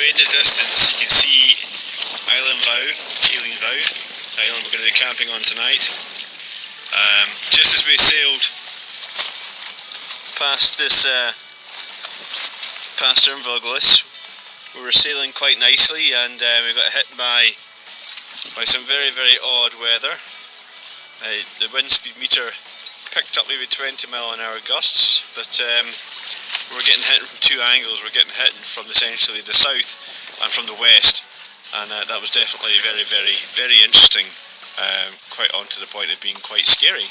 Away in the distance you can see Alien Vow, the island we're going to be camping on tonight. Just as we sailed past this past Ernvoglis, we were sailing quite nicely, and we got hit by some very, very odd weather. The wind speed meter picked up maybe 20 mile an hour gusts, but we're getting hit from two angles. We're getting hit from essentially the south and from the west, and that was definitely very, very, very interesting, quite on to the point of being quite scary.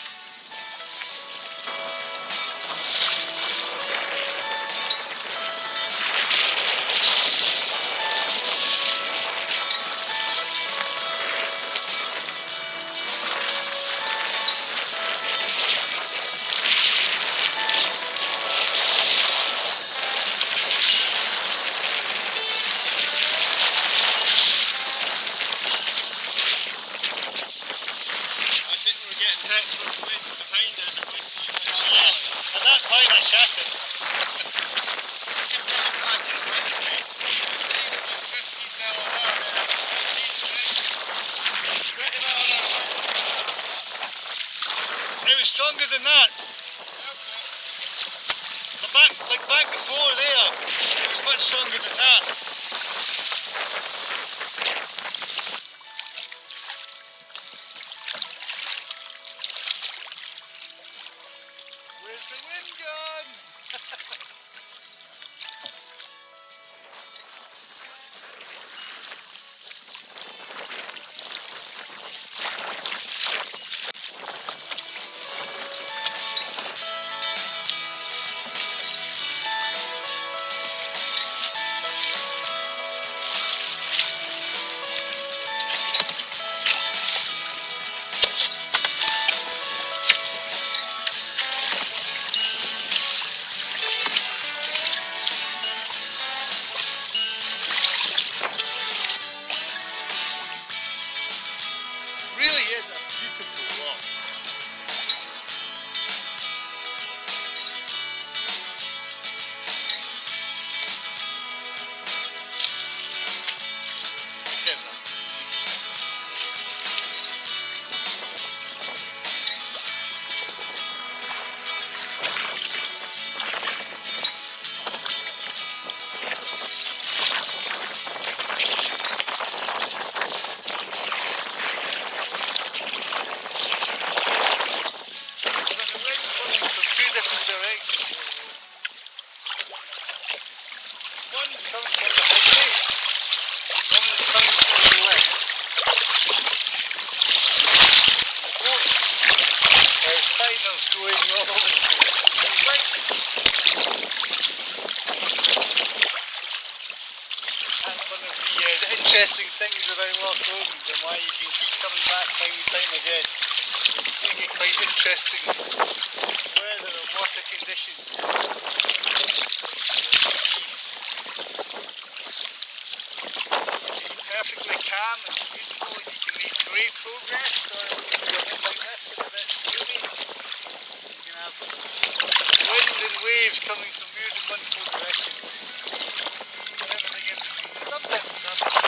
It was stronger than that. Back before there, it was much stronger than that. Where's the wind gone? Interesting things about Loch Lomond and why you can keep coming back time and time again. You get quite interesting weather and water conditions. Perfectly calm and beautiful, you can make great progress, or if you do a bit like this, it's a bit stormy. You can have wind and waves coming from weird and wonderful directions. And everything in between. Sometimes you have to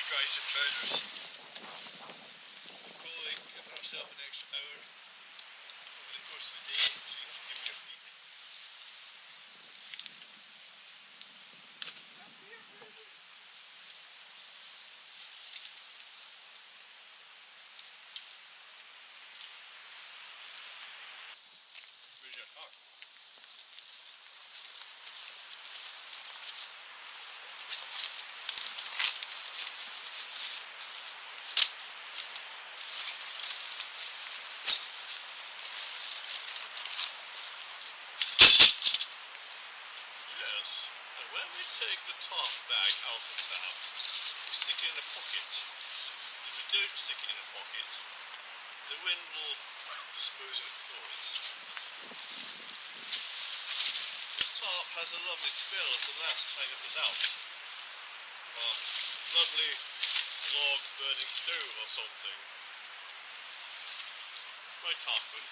dry some trousers. We'll probably give ourselves an extra hour over the course of the day so you can give your feet. Where's your car? Yes, and when we take the top bag out the tap, we stick it in a pocket. If we don't stick it in a pocket, the wind will dispose of it for us. This top has a lovely smell of the last time it was out. A lovely log burning stove or something. Quite often.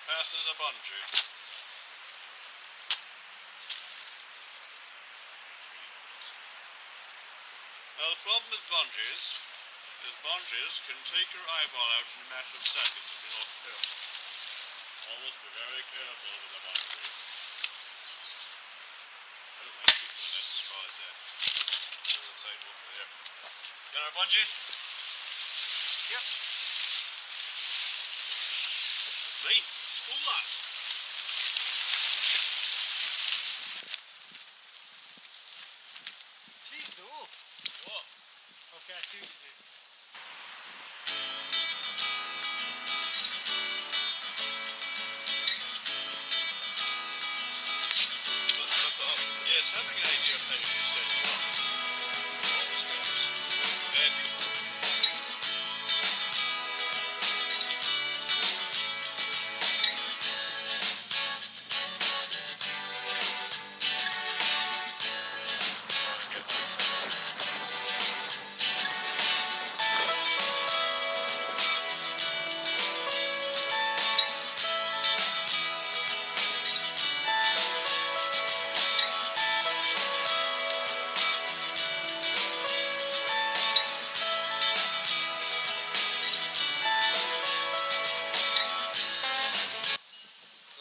Passes a bungee. Now the problem with bungees is bungees can take your eyeball out in a matter of seconds if you're not careful. Always be very careful with a bungee. I don't like people in this because there's a sidewalk there. Got our bungee? Yep. It's mine. Stole that. Jeez, though. What? Okay, I see what you do. Yes, having an idea of how you set it up always helps. And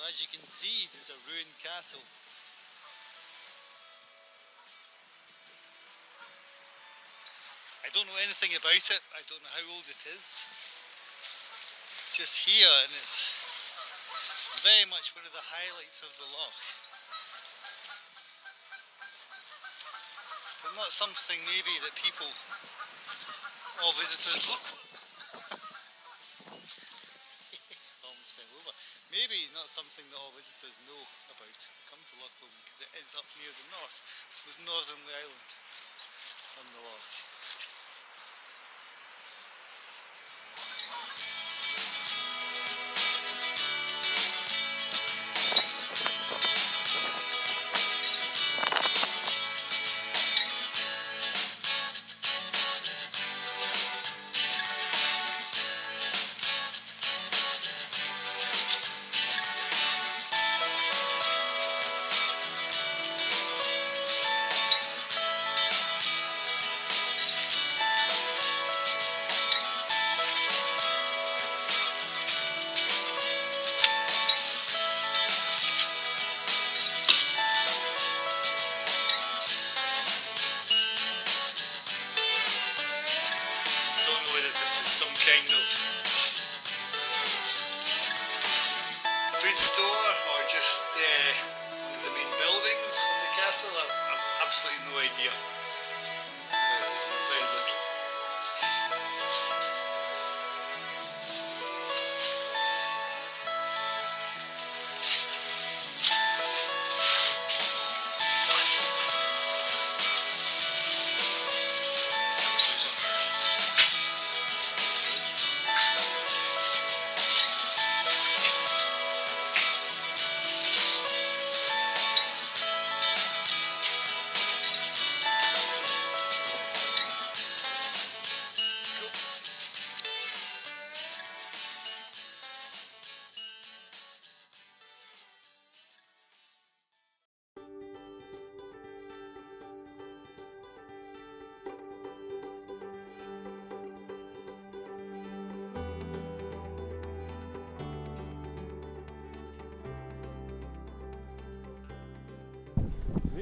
As you can see, there's a ruined castle. I don't know anything about it. I don't know how old it is. It's just here, and it's very much one of the highlights of the loch. But not something maybe that people or visitors almost fell over. Maybe not something that all visitors know about. Come to Loch Lomond because it is up near the north. So it's northern the island on the loch. Food store or just one of the main buildings of the castle, I've absolutely no idea. But it's very little.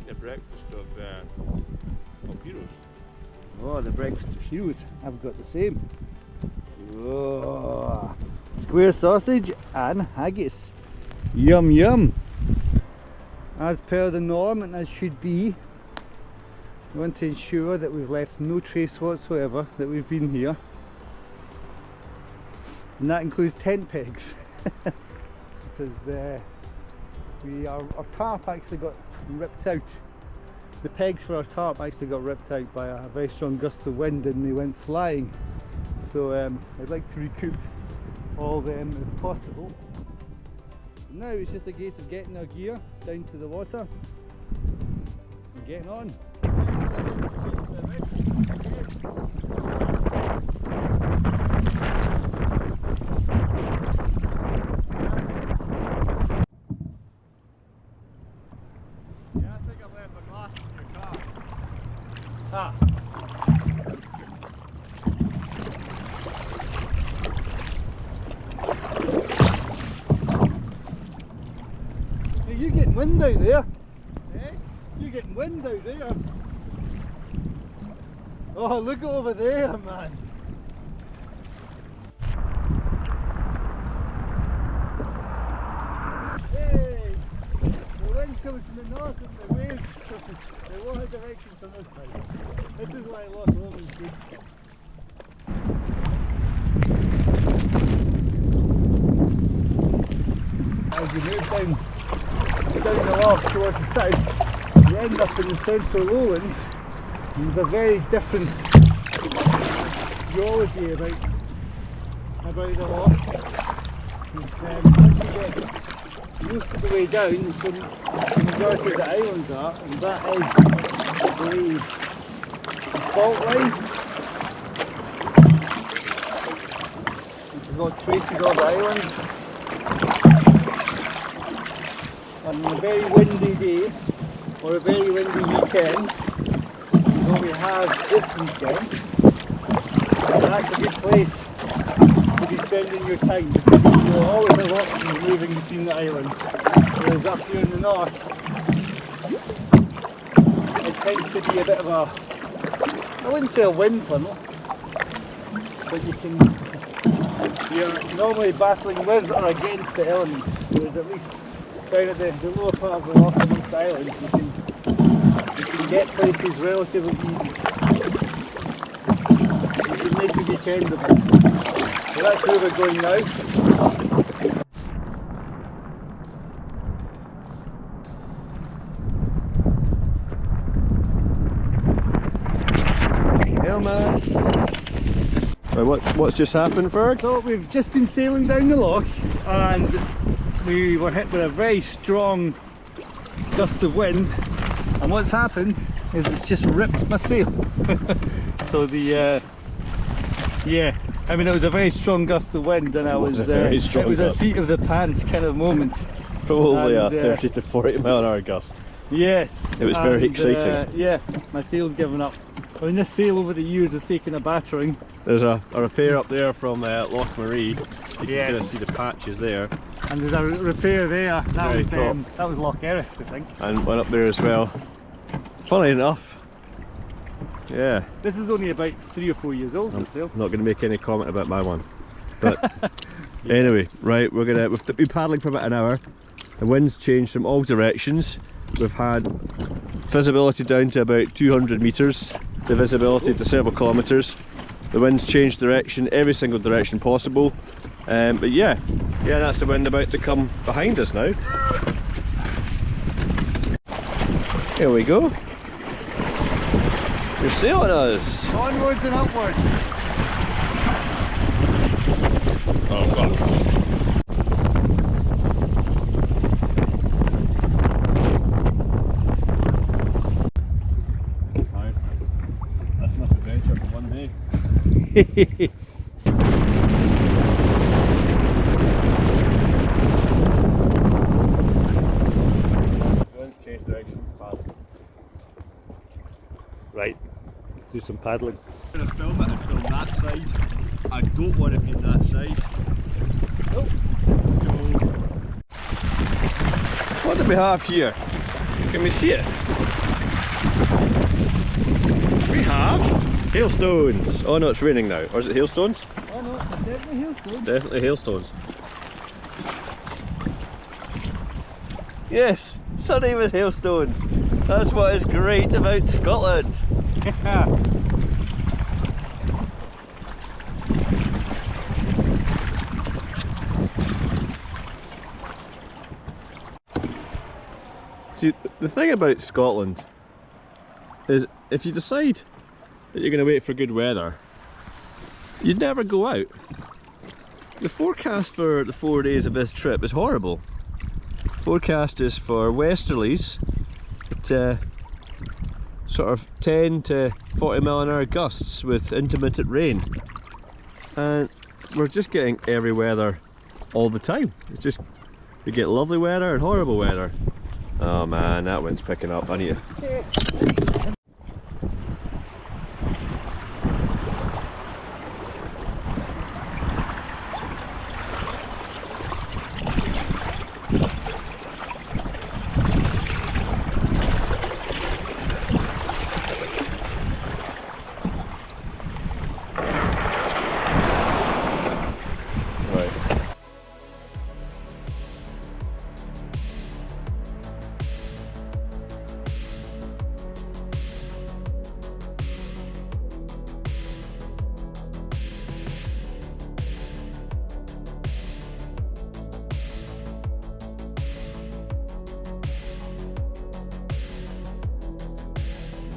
like the breakfast of heroes. Oh, the breakfast of heroes. I've got the same. Oh, square sausage and haggis. Yum yum. As per the norm and as should be, we want to ensure that we've left no trace whatsoever that we've been here. And that includes tent pegs. Because our tarp actually got ripped out. The pegs for our tarp actually got ripped out by a very strong gust of wind and they went flying. So I'd like to recoup all them if possible. Now it's just a case of getting our gear down to the water and getting on. Yeah, I think I've left my glasses in your car. Ah. Hey, you're getting wind out there. Eh? You're getting wind out there. Oh, look over there, man. Hey, the wind comes from the north and the waves come the water direction from this side. This is why Loch Lomond's good. As you move down the loch towards the south, you end up in the central lowlands. There's a very different geology about the loch. Once you get most of the way down, is when the majority of the islands are, and that is, I believe, the fault line, which is what traces all the islands. On a very windy day, or a very windy weekend, what we have this weekend, that's a good place to be spending your time because you'll always have options moving between the islands. Whereas up here in the north, it tends to be a bit of a, I wouldn't say a wind tunnel, but you're normally battling with or against the elements. Whereas at least down at the lower part of the Loch Lomond Island, you can get places relatively easy. You can make the weekend of it. So that's where we're going now. Hell man. Right, what's just happened, Ferg? So we've just been sailing down the loch and we were hit with a very strong gust of wind, and what's happened is it's just ripped my sail. So yeah, I mean it was a very strong gust of wind and it was a seat of the pants kind of moment. Probably a 30 to 40 mile an hour gust. Yes. It was very exciting. Yeah, my sail's given up. I mean this sail over the years has taken a battering. There's a repair up there from Loch Marie. You can kind of see the patches there. And there's a repair there. That was Loch Erith, I think. And one up there as well. Funny enough. Yeah. This is only about 3 or 4 years old, this sail. I'm not going to make any comment about my one. But yeah. Anyway, right, we've been paddling for about an hour. The wind's changed from all directions. We've had visibility down to about 200 metres. The visibility to several kilometres. The wind's changed direction, every single direction possible. But yeah, that's the wind about to come behind us now. Here we go. You're sailing us. Onwards and upwards. Oh fuck. That's enough adventure for one day. Change direction, paddle. Right, do some paddling. I'm going to film it and film that side. I don't want to be on that side. Nope. So, what do we have here? Can we see it? We have hailstones. Oh no, it's raining now. Or is it hailstones? Oh no, it's definitely hailstones. Definitely hailstones. Yes, sunny with hailstones. That's what is great about Scotland. See, the thing about Scotland is if you decide that you're going to wait for good weather, you'd never go out. The forecast for the 4 days of this trip is horrible. Forecast is for westerlies at sort of 10 to 40 mile an hour gusts with intermittent rain, and we're just getting every weather all the time. It's just, we get lovely weather and horrible weather. Oh man, that wind's picking up. I need to...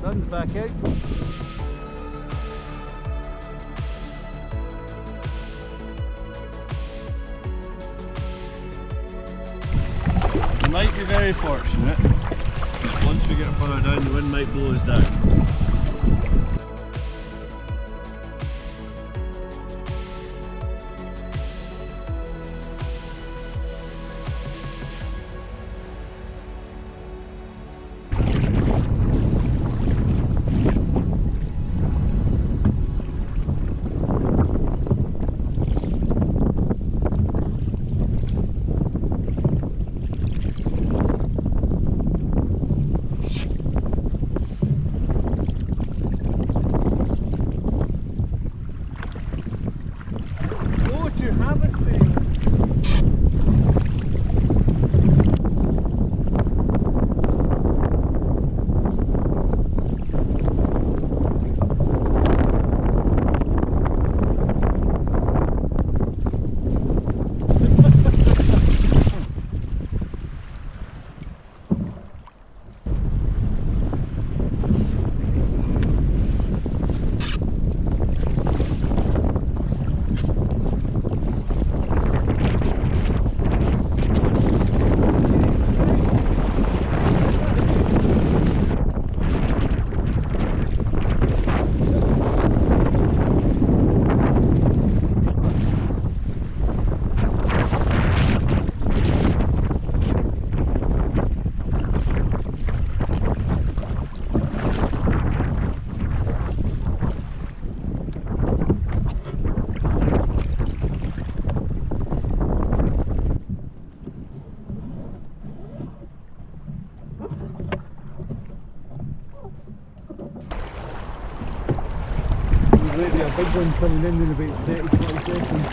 Sun's back out. We might be very fortunate. Once we get further down, the wind might blow us down. There's a big one coming in about 30-40 seconds.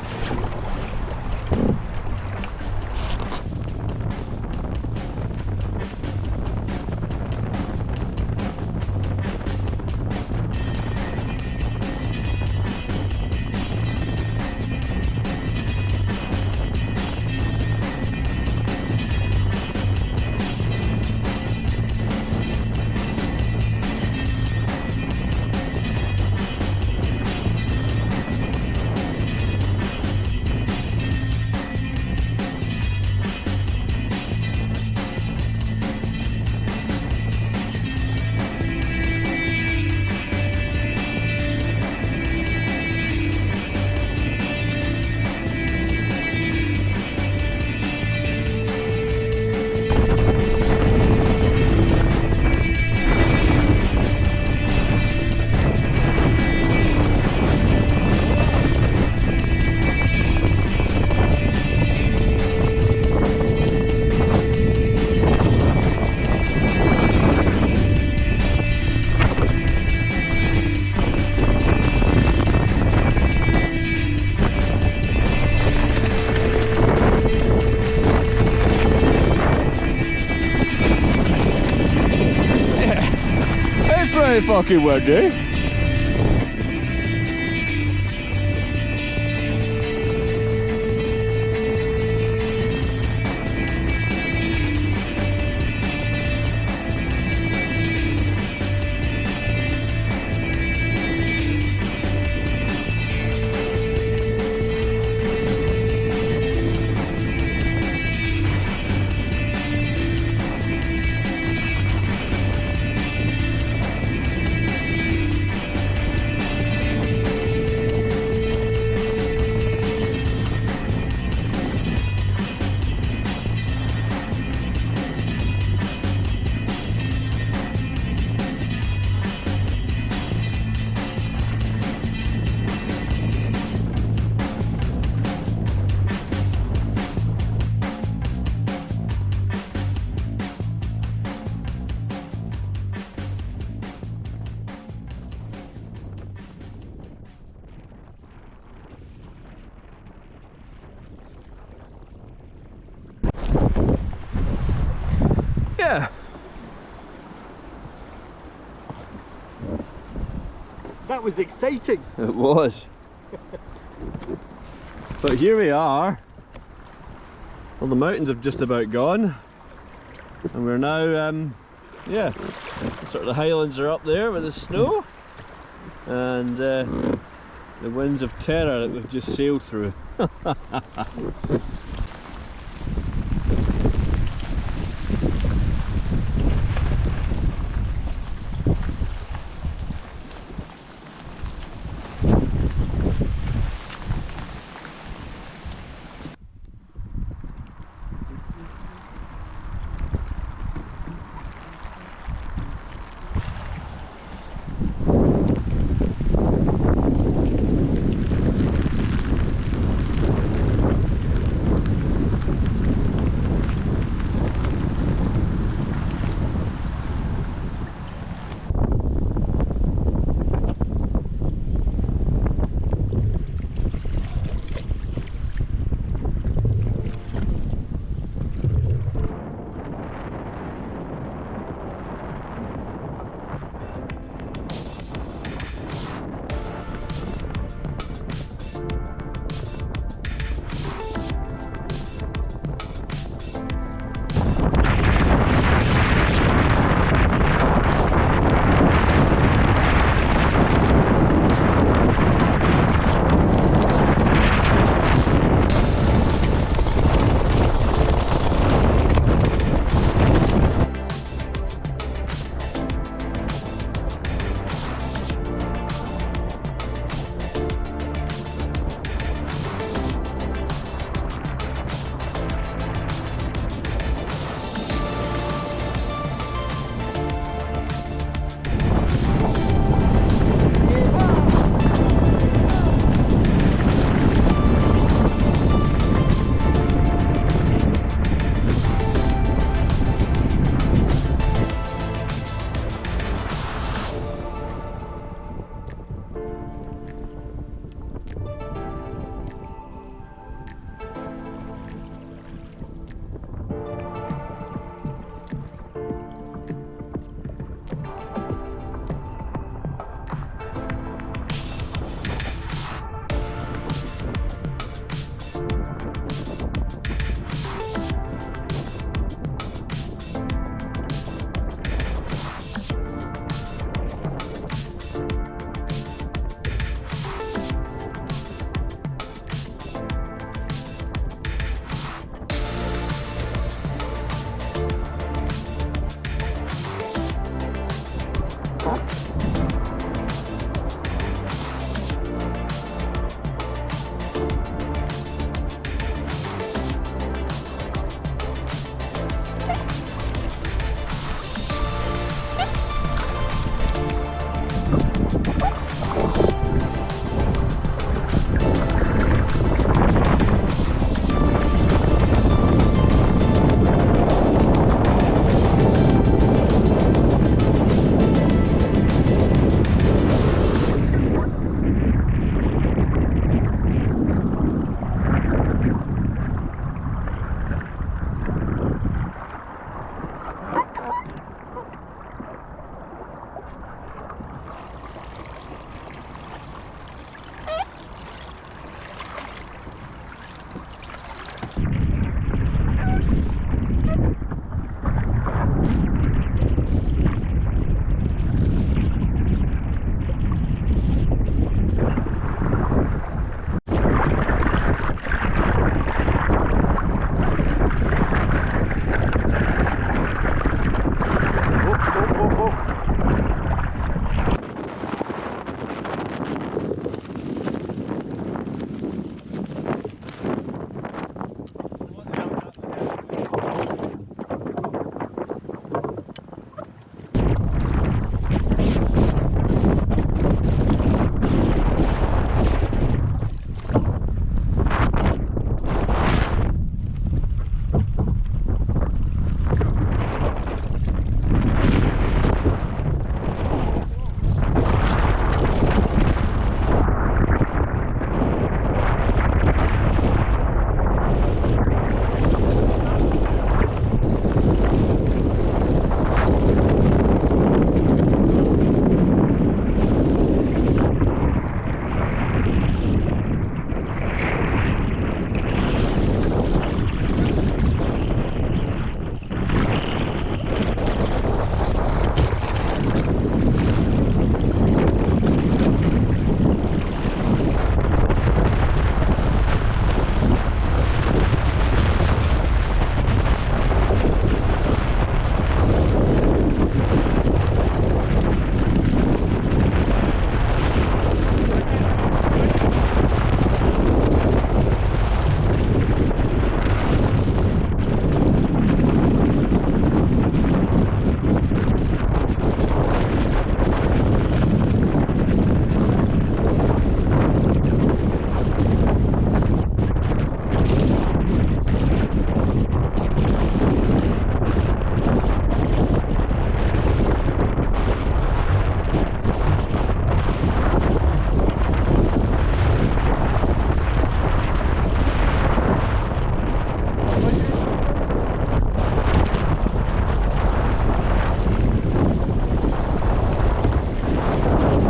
right fucking word, eh? Yeah. That was exciting. It was. But here we are. Well, the mountains have just about gone. And we're now, yeah, sort of the highlands are up there with the snow. And the winds of terror that we've just sailed through.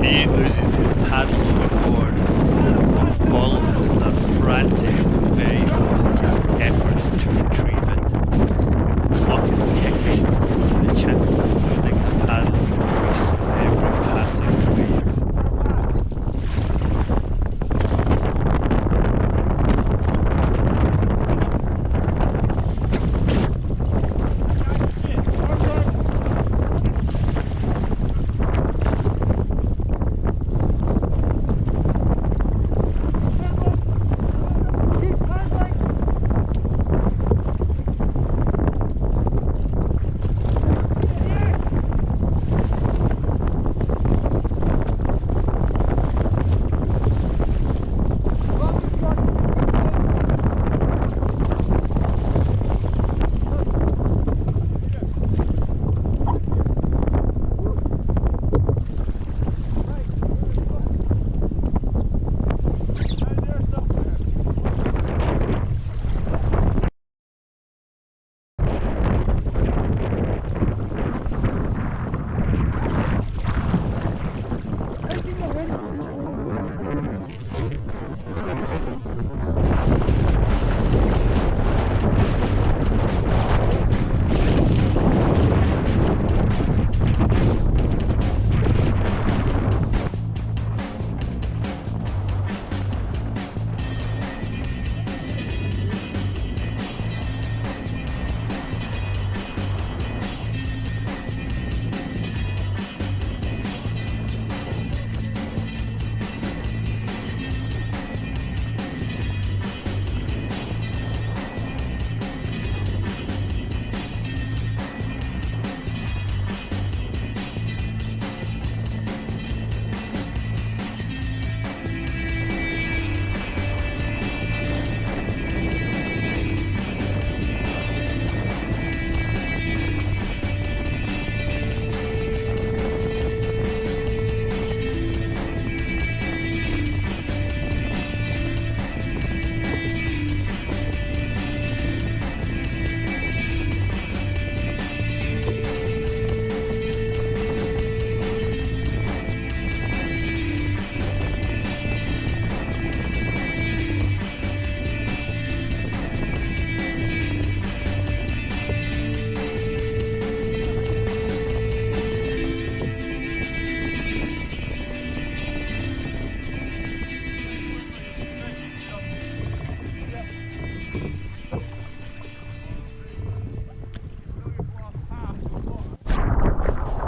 He loses his paddle overboard. What follows is a frantic, very focused effort to retrieve it. The clock is ticking, and the chances of losing the paddle increase with every passing wave.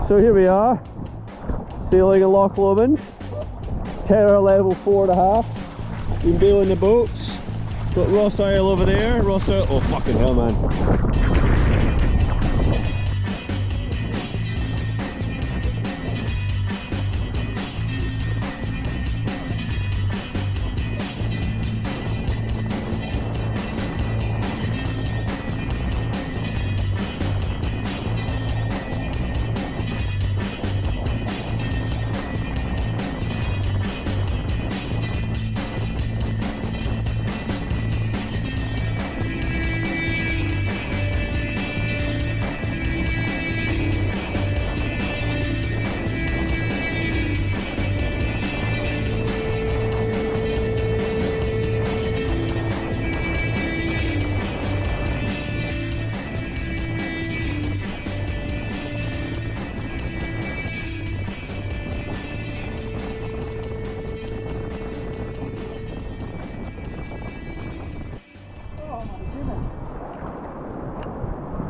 So here we are, sailing in Loch Lomond, terror level 4.5. Been bailing the boats. Got Ross Isle over there, Ross Isle, oh fucking hell man.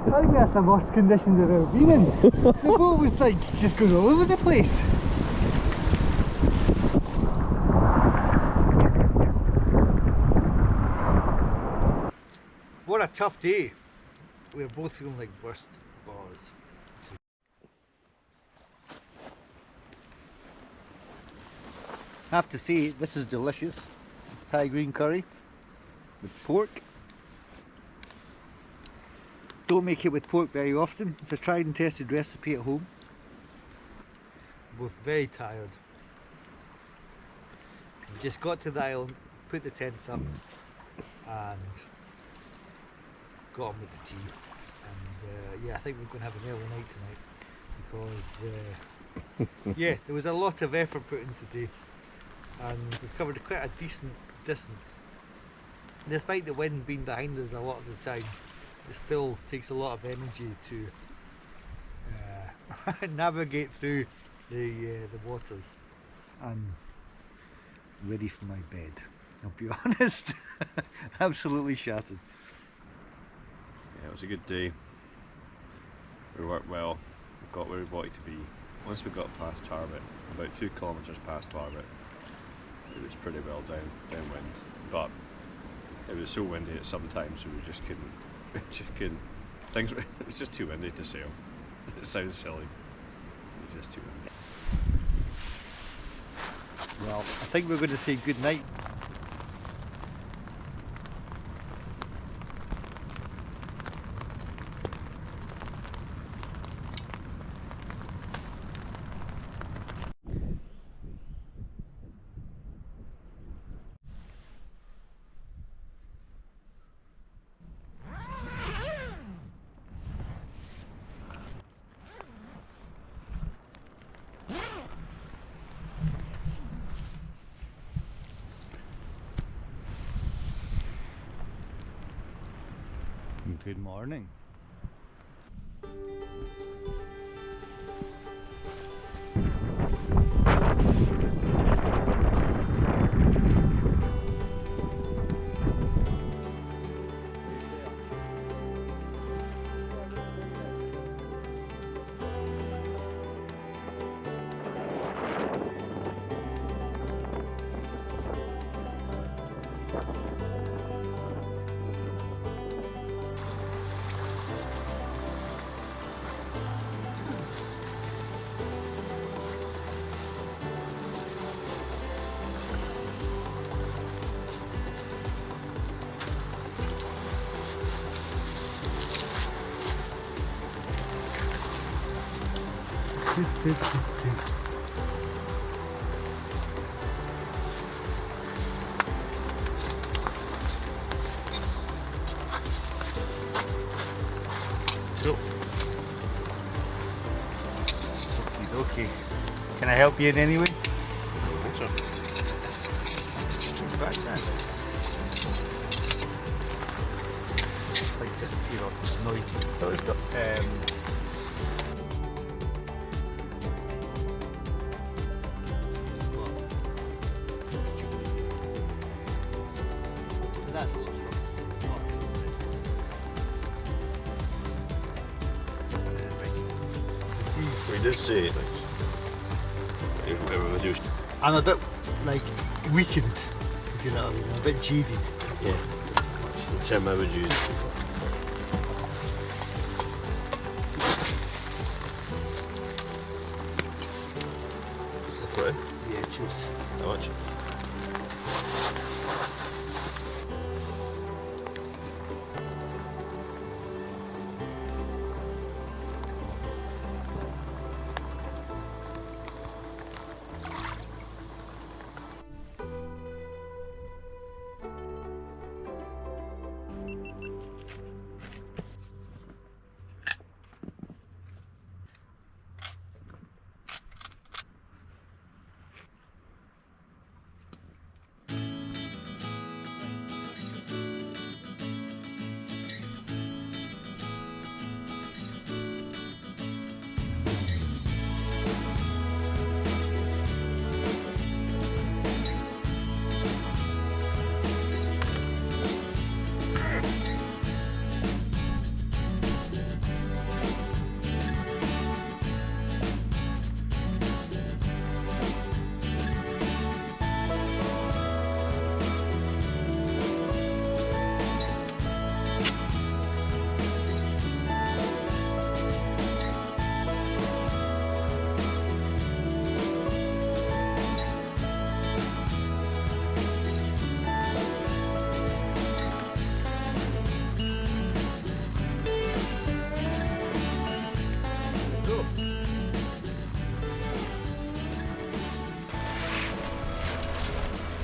I think that's the worst conditions I've ever been in. The boat was like just going all over the place. What a tough day. We were both feeling like burst balls. I have to say, this is delicious. Thai green curry with pork. Don't make it with pork very often. It's a tried and tested recipe at home. Both very tired. We just got to the island, put the tents up and got on with the tea. And yeah, I think we're going to have an early night tonight because Yeah, there was a lot of effort put in today, and we've covered quite a decent distance. Despite the wind being behind us a lot of the time, it still takes a lot of energy to navigate through the waters. I'm ready for my bed, I'll be honest. Absolutely shattered. Yeah, it was a good day. We worked well, we got where we wanted to be. Once we got past Tarbet, about 2 kilometres past Tarbet, it was pretty well downwind, but it was so windy at some times so we just couldn't, it was just too windy to sail. It sounds silly, it was just too windy. Well, I think we're going to say good night. Good morning. So, okay. Can I help you in any way? Sure. Back then. Like disappear off this noise. So it's got that's a lot strong. We did say it was reduced. I'm a bit like weakened, if you know what I mean. I'm a bit jaded. Yeah. The term I would use. Is it quite? Yeah, cheers. How much?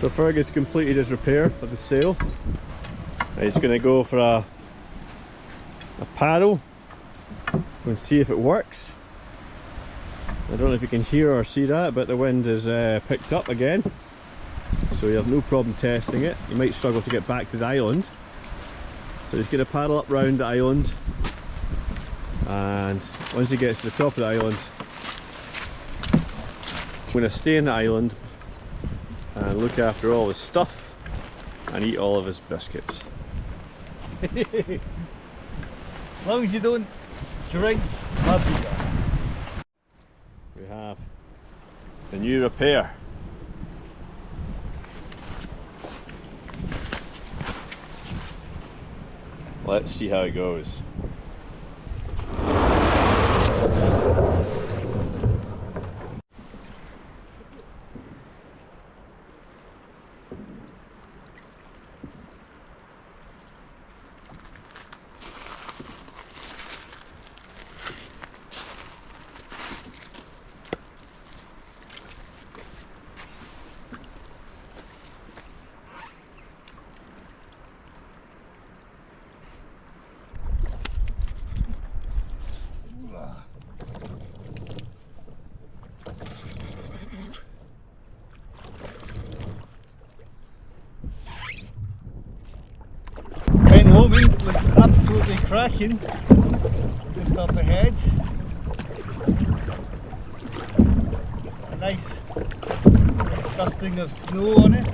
So Fergus completed his repair of the sail. He's going to go for a paddle and see if it works. I don't know if you can hear or see that, but the wind is picked up again, so you have no problem testing it. You might struggle to get back to the island, so he's going to paddle up round the island, and once he gets to the top of the island, I'm going to stay in the island and look after all his stuff and eat all of his biscuits. As long as you don't drink my beer. We have the new repair. Let's see how it goes. Loch Lomond looks absolutely cracking just up ahead. A nice dusting of snow on it.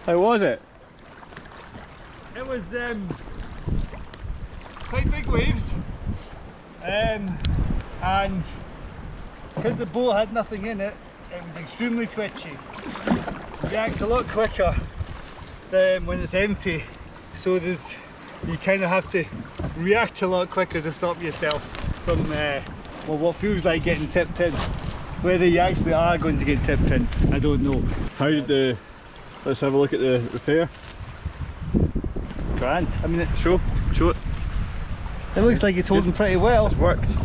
How was it? It was quite big waves, and because the boat had nothing in it, it was extremely twitchy. It reacts a lot quicker than when it's empty, so you kind of have to react a lot quicker to stop yourself from well, what feels like getting tipped in. Whether you actually are going to get tipped in, I don't know. How did let's have a look at the repair. It's grand. I mean, Show it. it looks like it's holding pretty well. It's worked.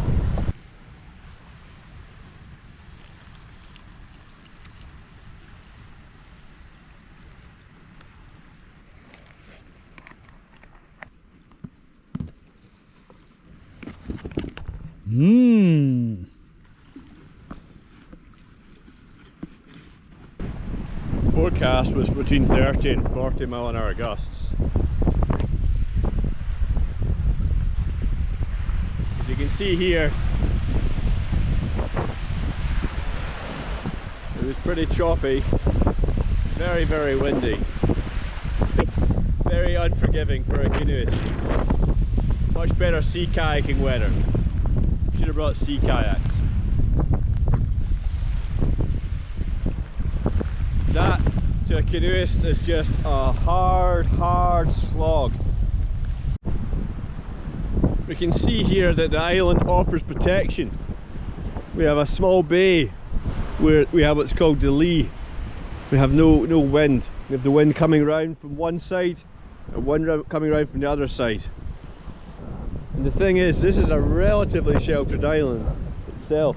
Forecast was between 30 and 40 mile an hour gusts. can see here it was pretty choppy, very, very windy, very unforgiving for a canoeist. Much better sea kayaking weather. Should have brought sea kayaks. That to a canoeist is just a hard slog. We can see here that the island offers protection. We have a small bay where we have what's called the lee. We have no wind. We have the wind coming round from one side and wind coming round from the other side. And the thing is, this is a relatively sheltered island itself.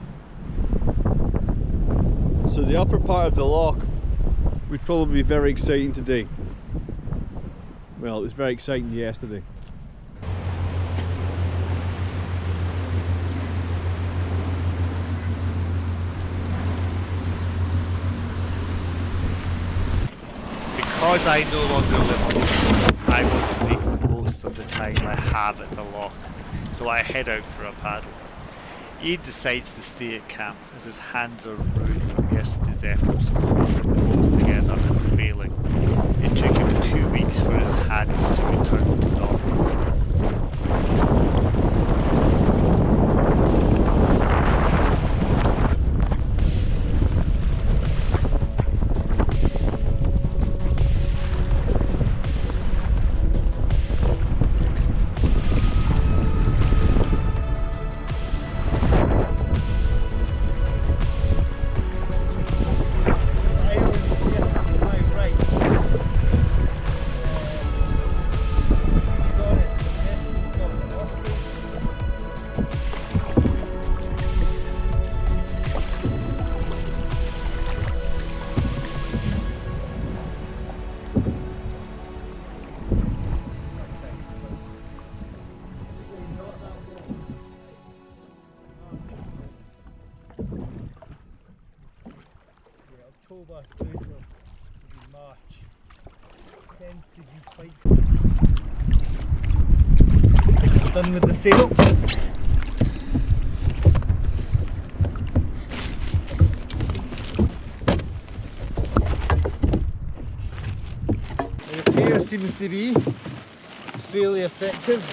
So the upper part of the loch would probably be very exciting today. Well, it was very exciting yesterday. Because I no longer live here, I want to make the most of the time I have at the loch, so I head out for a paddle. Ian decides to stay at camp as his hands are ruined from yesterday's efforts of holding the poles together and bailing. It took him 2 weeks for his hands to return to normal. October, April, maybe March tends to be quite done with the sail. The repair seems to be fairly effective.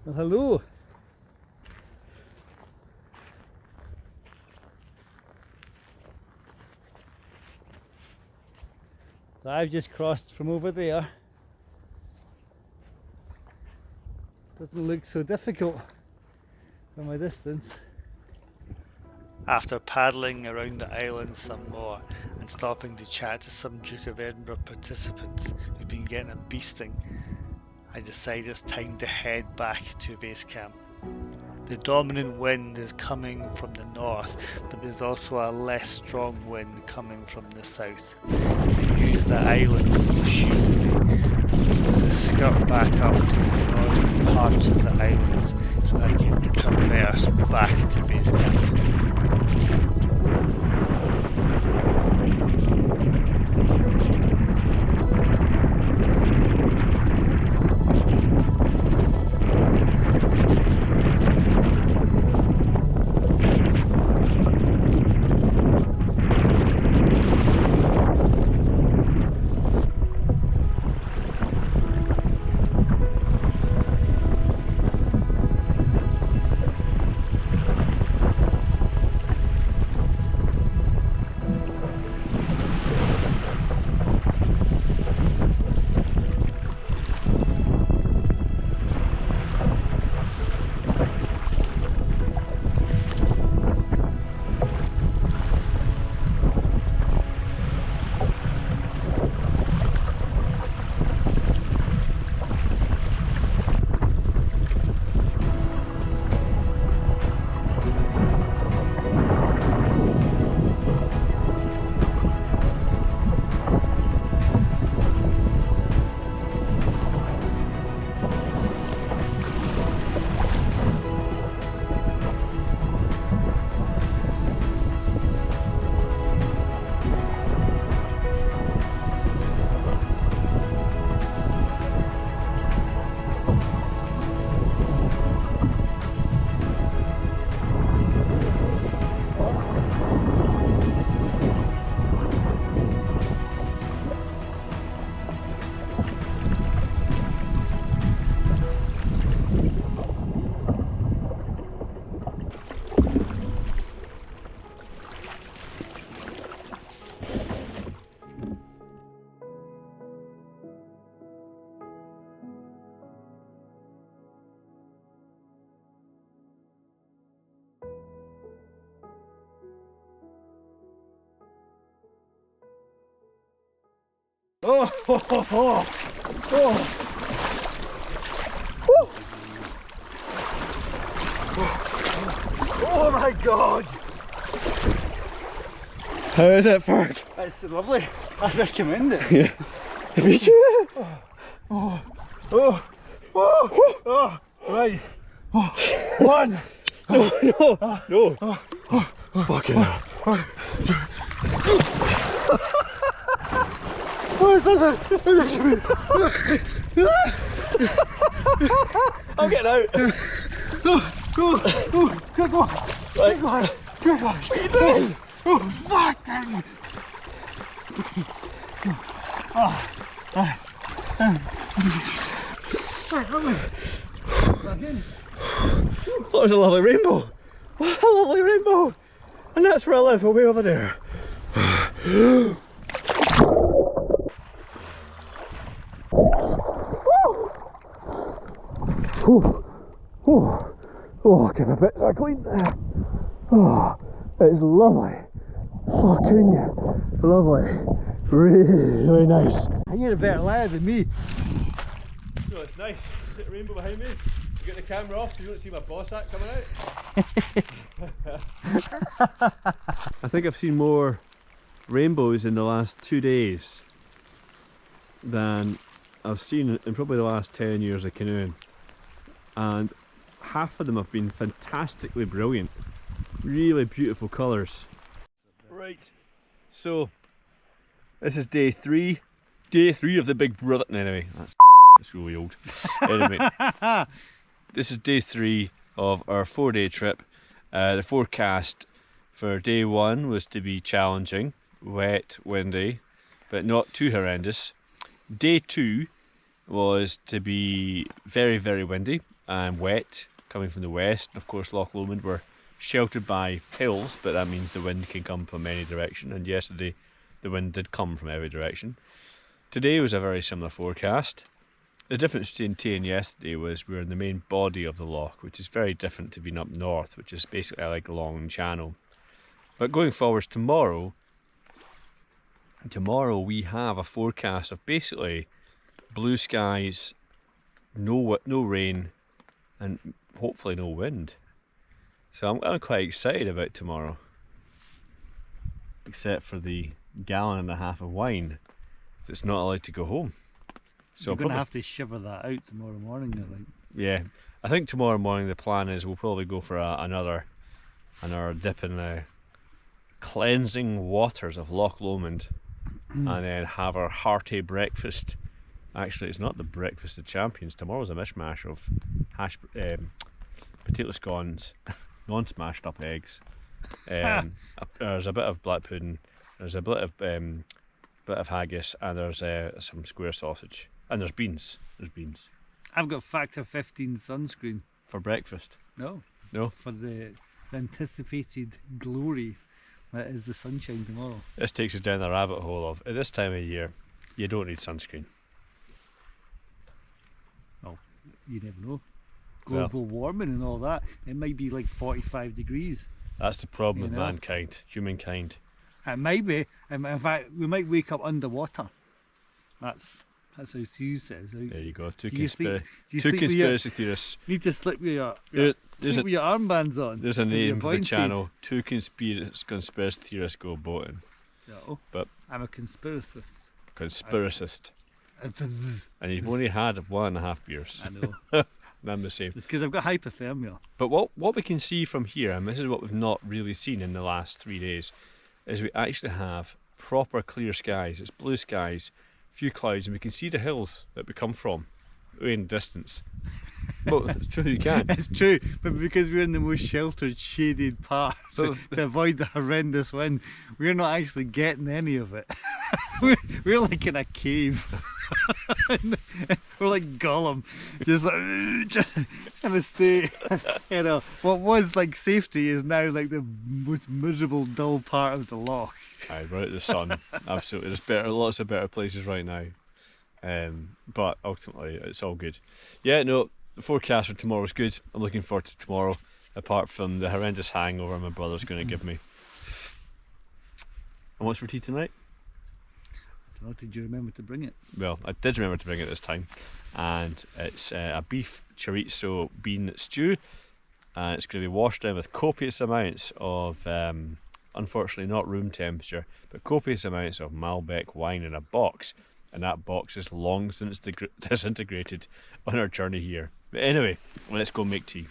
Well, hello. So I've just crossed from over there Doesn't look so difficult from my distance. After paddling around the island some more and stopping to chat to some Duke of Edinburgh participants who'd been getting a beasting, I decided it's time to head back to base camp. The dominant wind is coming from the north, but there's also a less strong wind coming from the south. I use the islands to shield me as I skirt back up to the northern parts of the islands so I can traverse back to base camp. Oh, oh, oh, oh, oh. Oh my god! How is it, Ferg? It's lovely. I recommend it. Yeah. Have you tried it? Oh, oh, oh, oh, right. Oh, one. No, no, no. Fucking hell. Oh, it's nothing. I'm getting out. Go, go, go, go, go. Right. Go on, go on. What are you doing? Oh, fucking. Oh, That was a lovely rainbow. What a lovely rainbow. And that's where I live, way over there. Oh, give a bit of clean. Oh, it's lovely. Fucking lovely. Really nice. you're a better lad than me. So it's nice. See the rainbow behind me? You get the camera off so you don't see my boss hat coming out. I think I've seen more rainbows in the last 2 days than I've seen in probably the last 10 years of canoeing. And half of them have been fantastically brilliant. Really beautiful colours. Right, so this is day 3. Day 3 of the Big Brother. Anyway, that's really old. Anyway, this is day 3 of our 4-day trip. The forecast for day 1 was to be challenging, wet, windy, but not too horrendous. Day 2 was to be very, very windy and wet, coming from the west. Of course, Loch Lomond were sheltered by hills, but that means the wind can come from any direction, and yesterday the wind did come from every direction. Today was a very similar forecast. The difference between today and yesterday was we were in the main body of the loch, which is very different to being up north, which is basically like a long channel. But going forwards tomorrow we have a forecast of basically blue skies, no rain, and hopefully no wind. So I'm quite excited about tomorrow. Except for the gallon and a half of wine that's not allowed to go home. So You're going to have to shiver that out tomorrow morning, I think. Yeah, I think tomorrow morning the plan is we'll probably go for another dip in the cleansing waters of Loch Lomond and then have our hearty breakfast. Actually, it's not the breakfast of champions. Tomorrow's a mishmash of potato scones, non-smashed up eggs. There's a bit of black pudding. There's a bit of haggis, and there's some square sausage, and there's beans. I've got factor 15 sunscreen. For breakfast. No. For the anticipated glory that is the sunshine tomorrow. This takes us down the rabbit hole of, at this time of year, you don't need sunscreen. Well, you never know. Global warming and all that. It might be like 45 degrees. That's the problem with know? mankind, humankind. It might be. In fact, we might wake up underwater. That's how Sue says. There you go. Two Do you sleep conspiracy theorists. You need to sleep with your There's with your armbands on. There's a with your name for the blind channel. Two conspiracy theorists go boating. shade. No, But I'm a conspiracist. Conspiracist. And you've only had 1.5 beers. I know. And I'm the same. It's because I've got hypothermia. But what we can see from here, and this is what we've not really seen in the last 3 days, is we actually have proper clear skies. It's blue skies, few clouds, and we can see the hills that we come from way in the distance. Well, it's true, you can. It's true, but because we're in the most sheltered, shaded part to avoid the horrendous wind, we're not actually getting any of it. we're like in a cave. We're like Gollum, just trying to stay. You know, what was like safety is now like the most miserable, dull part of the loch. Aye, right at the sun. Absolutely, there's lots of better places right now. But ultimately, it's all good. Yeah, no, the forecast for tomorrow is good. I'm looking forward to tomorrow, apart from the horrendous hangover my brother's going to give me. And what's for tea tonight? I don't know, did you remember to bring it? Well, I did remember to bring it this time, and it's a beef chorizo bean stew, and it's going to be washed down with copious amounts of, unfortunately not room temperature, but copious amounts of Malbec wine in a box, and that box is long since disintegrated on our journey here. But anyway, let's go make tea.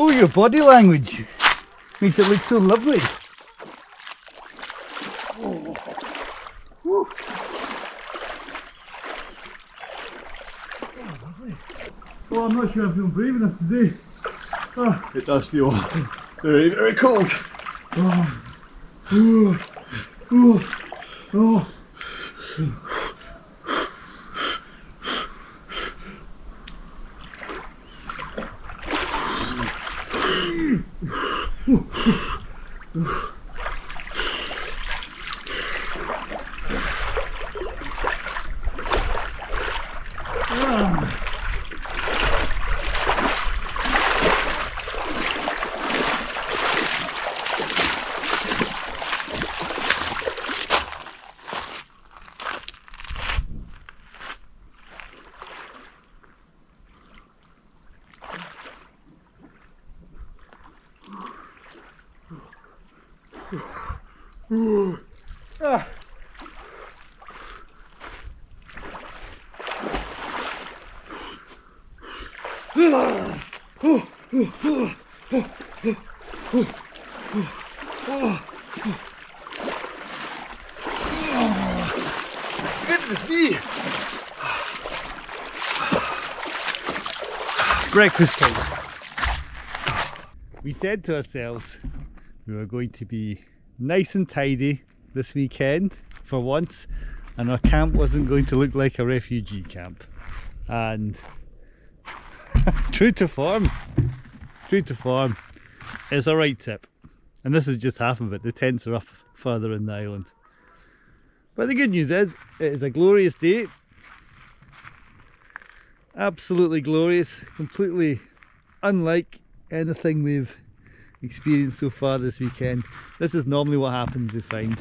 Oh, your body language makes it look so lovely. Oh, whew. Oh, lovely. Oh, I'm not sure I feel brave enough today. Oh. It does feel very, very cold. Oh. Oh. Oh. Oh. Goodness me! Breakfast time. We said to ourselves we were going to be nice and tidy this weekend for once, and our camp wasn't going to look like a refugee camp. And true to form, it's a right tip. And this is just half of it. The tents are up further in the island. But the good news is, it is a glorious day. Absolutely glorious, completely unlike anything we've experienced so far this weekend. This is normally what happens, we find.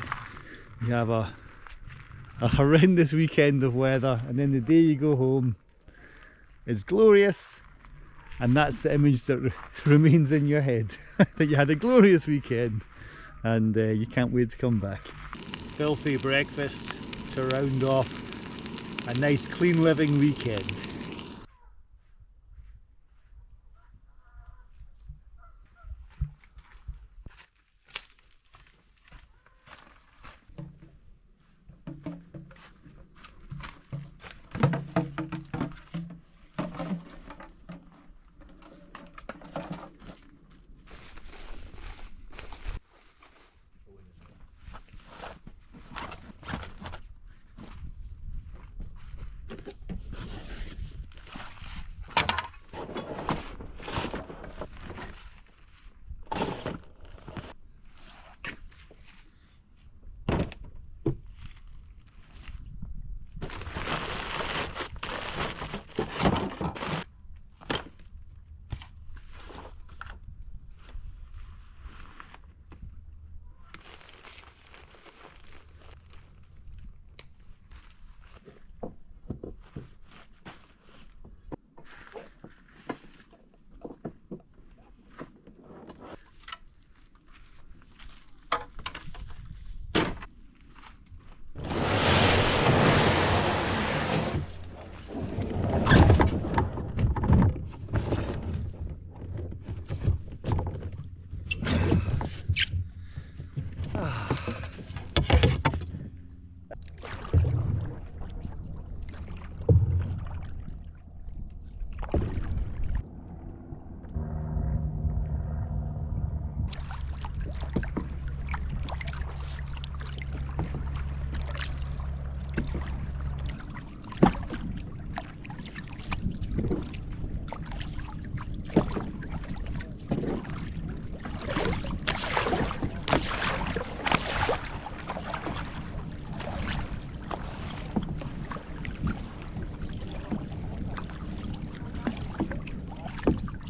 You have a horrendous weekend of weather, and then the day you go home is glorious, and that's the image that remains in your head. That you had a glorious weekend and you can't wait to come back. Filthy breakfast to round off a nice clean living weekend.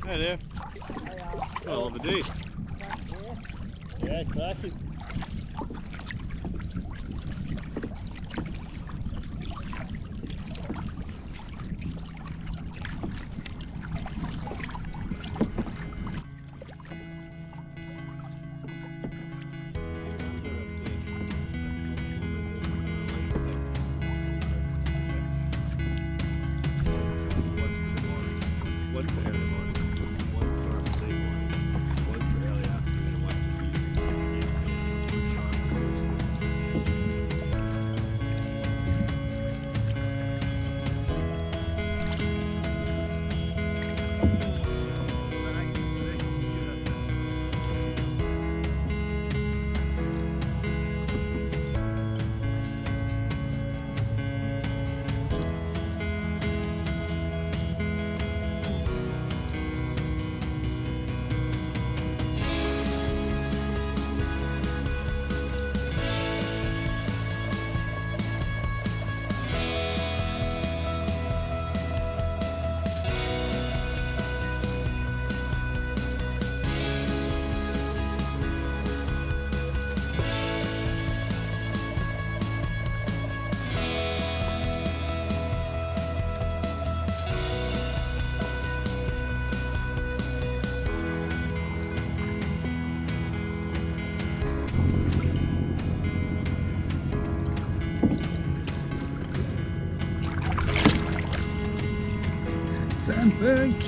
Hi there. Hell of a day. Yeah, cracking. One for early morning, one for late morning, one for early afternoon, and one Sandbank.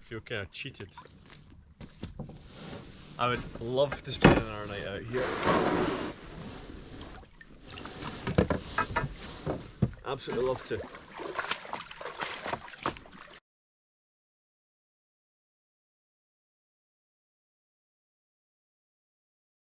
feel kind of cheated. I would love to spend another night out here. Absolutely love to.